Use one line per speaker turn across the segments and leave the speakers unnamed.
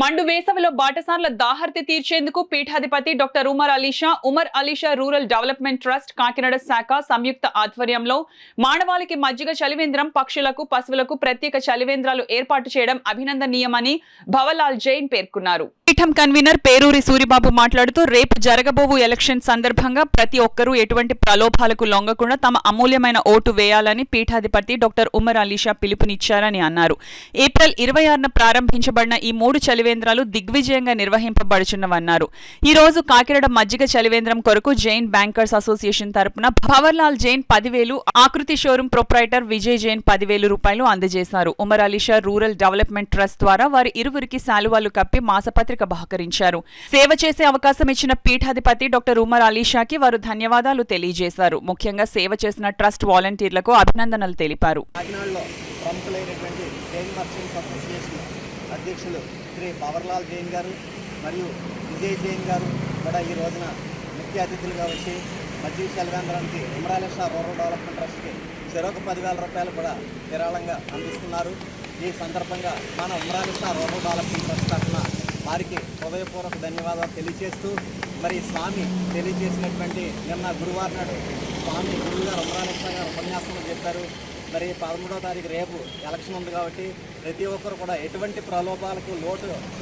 మండు వేసవిలో బాటసార్ల దాహర్తి తీర్చేందుకు పీఠాధిపతి doctor Umar Alisha rural development trust Kakinada శాఖ సంయుక్త ఆధ్వర్యంలో మానవాళికి మజ్జిగ చలివేంద్రం, పక్షులకు, పశువులకు ప్రత్యేక చలివేంద్రాలు ఏర్పాటు చేయడం అభినందనీయమని భవలాల్ జైన్ పేర్కొన్నారు. పీఠం కన్వీనర్ పేరూరి సూరిబాబు మాట్లాడుతూ రేపు జరగబోవు ఎలక్షన్ సందర్భంగా ప్రతి ఒక్కరూ ఎటువంటి ప్రలోభాలకు లొంగకుండా తమ అమూల్యమైన ఓటు వేయాలని పీఠాధిపతి డాక్టర్ ఉమర్ అలీషా పిలుపునిచ్చారని అన్నారు. ఏప్రిల్ 26న ప్రారంభించబడిన ఈ 3 చలివేంద్రాలు దిగ్విజయంగా నిర్వహింపబడుచున్నవన్నారు. ఈ రోజు కాకినాడ మజ్జిగ చలివేంద్రం కొరకు జైన్ బ్యాంకర్స్ అసోసియేషన్ తరపున భవర్లాల్ జైన్ 10,000, ఆకృతి షోరూం ప్రొప్రైటర్ విజయ్ జైన్ 10,000 రూపాయలు అందజేశారు. Umar Alisha rural development trust ద్వారా వారి ఇరువురికి శాలువాలు కప్పి మాసపత్రిక బహకరించారు. సేవ చేసే అవకాశం ఇచ్చిన పీఠాధిపతి డాక్టర్ ఉమర్ అలీషాకి వారు ధన్యవాదాలు తెలియజేశారు. ముఖ్యంగా సేవ చేసిన ట్రస్ట్ వాలంటీర్లకు అభినందనలు తెలిపారు.
అధ్యక్షులు శ్రీ భవర్లాల్ జైన్ గారు మరియు విజయ్ జైన్ గారు కూడా ఈ రోజున ముఖ్య అతిథులుగా వచ్చి మజ్జిగ చలివేంద్రానికి ఉమర్ అలీషా రూరల్ డెవలప్మెంట్ ట్రస్ట్కి చెరొక 10,000 రూపాయలు కూడా విరాళంగా అందిస్తున్నారు. ఈ సందర్భంగా మన Umar Alisha rural development trust తరఫున వారికి హృదయపూర్వక ధన్యవాదాలు తెలియజేస్తూ, మరి స్వామి తెలియజేసినటువంటి నిన్న గురువారం నాడు స్వామి గురువుగారు ఉమర్ అలీషా గారు ఉపన్యాసంలో చెప్పారు. మరి 13వ తారీఖు రేపు ఎలక్షన్ ఉంది కాబట్టి ప్రతి ఒక్కరు కూడా ఎటువంటి ప్రలోభాలకు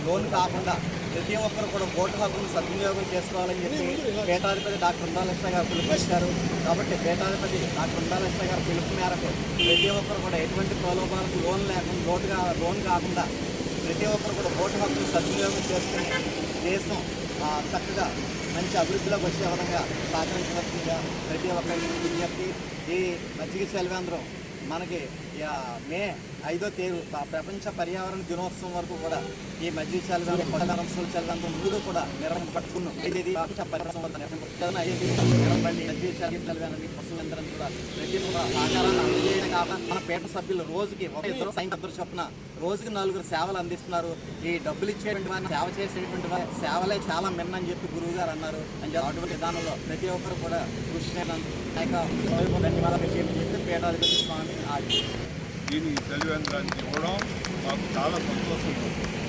లోను కాకుండా ప్రతి ఒక్కరు కూడా ఓటు హక్కును సద్వినియోగం చేసుకోవాలని చెప్పి పీఠాధిపతి డాక్టర్ ఉమర్ గారు పిలుపునిచ్చారు. కాబట్టి పీఠాధిపతి డాక్టర్ ఉమర్ గారు పిలుపు మేరకు ప్రతి ఒక్కరు కూడా ఎటువంటి ప్రలోభాలకు లోన్ కాకుండా ప్రతి ఒక్కరు కూడా ఓటు హక్కును సద్వినియోగం చేసుకుని దేశం చక్కగా మంచి అభివృద్ధిలోకి వచ్చే విధంగా సహకరించవలసిందిగా ప్రతి ఒక్కరికి విజ్ఞప్తి. ఈ మజ్జిగ చలివేంద్రం మనకి మే 5వ తేదీ ప్రపంచ పర్యావరణ దినోత్సవం వరకు కూడా ఈ మజ్జిగ చలివేంద్రం, కొడగరంసుల చలివేంద్రం 3 కూడా నిర్వహింపబడుతున్నాం. పశువేంద్రం కూడా ప్రతి సహకారాన్ని అందజేయడం కాకుండా మన పేట సభ్యులు రోజుకి ఒక 2 సైనికులు చొప్పున రోజుకి 4 సేవలు అందిస్తున్నారు. ఈ డబ్బులు ఇచ్చేటువంటి వారిని సేవ చేసేటువంటి వారి సేవలే చాలా మిన్నని చెప్పి గురువు గారు అన్నారు. అని అటువంటి విధానంలో ప్రతి ఒక్కరు కూడా కృషి ధన్యవాదాలు చెప్పి పీఠాధిపతి స్వామి
దీని చలివేంద్రానికి ఇవ్వడం మాకు చాలా సంతోషం.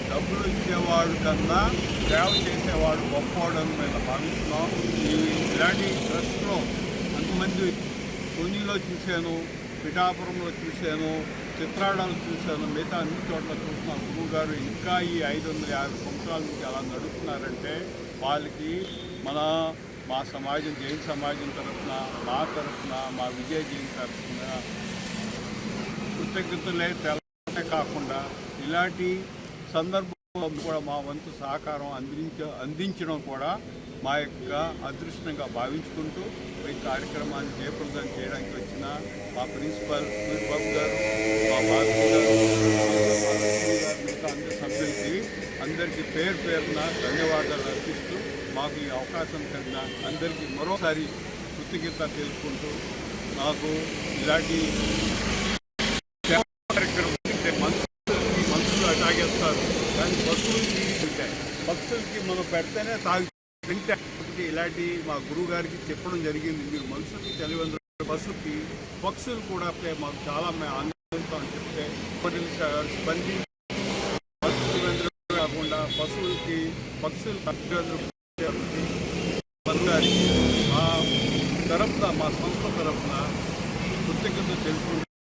డబ్బులు ఇచ్చేవాడు కన్నా సేవ చేసేవాడు గొప్పవాడని మేము భావిస్తున్నాం. ఇలాంటి ట్రస్ట్లో అంతమంది కొన్నిలో చూశాను, పిఠాపురంలో చూశాను, చిత్రాడాలు చూశాను, మిగతా అన్ని చోట్ల చూసిన గురువు గారు ఇంకా ఈ 550 సంవత్సరాల నుంచి అలా నడుపుతున్నారంటే వాళ్ళకి మా సమాజం, జైన్ సమాజం తరఫున, మా తరఫున, మా విజయ్ జైన్ తరఫున కృతజ్ఞతలే తెలనే కాకుండా ఇలాంటి సందర్భంలో కూడా మా వంతు సహకారం అందించడం కూడా మా యొక్క అదృష్టంగా భావించుకుంటూ ఈ కార్యక్రమాన్ని జయప్రదం చేయడానికి వచ్చిన మా ప్రిన్సిపల్ సూరిబాబు గారు, మా బాబు గారు, మిగతా అందరి సభ్యులకి అందరికీ పేరున ధన్యవాదాలు అర్పిస్తూ మాకు ఈ అవకాశం కలిగిన అందరికీ మరోసారి కృతజ్ఞత తెలుపుకుంటూ, నాకు ఇలాంటి మనుషులు తాగేస్తారు కానీ పక్షులకి మనం పెడితేనే తింటే ఇలాంటి మా గురువు గారికి చెప్పడం జరిగింది. మీరు మనుషులకి చలివేంద్రం, పక్షులు కూడా మాకు చాలా ఆనందిస్తాం అని చెప్తే స్పందించి కాకుండా పక్షులు మా తరఫున, మా సంస్థ తరఫున కృతజ్ఞతలు తెలుసుకుంటాం.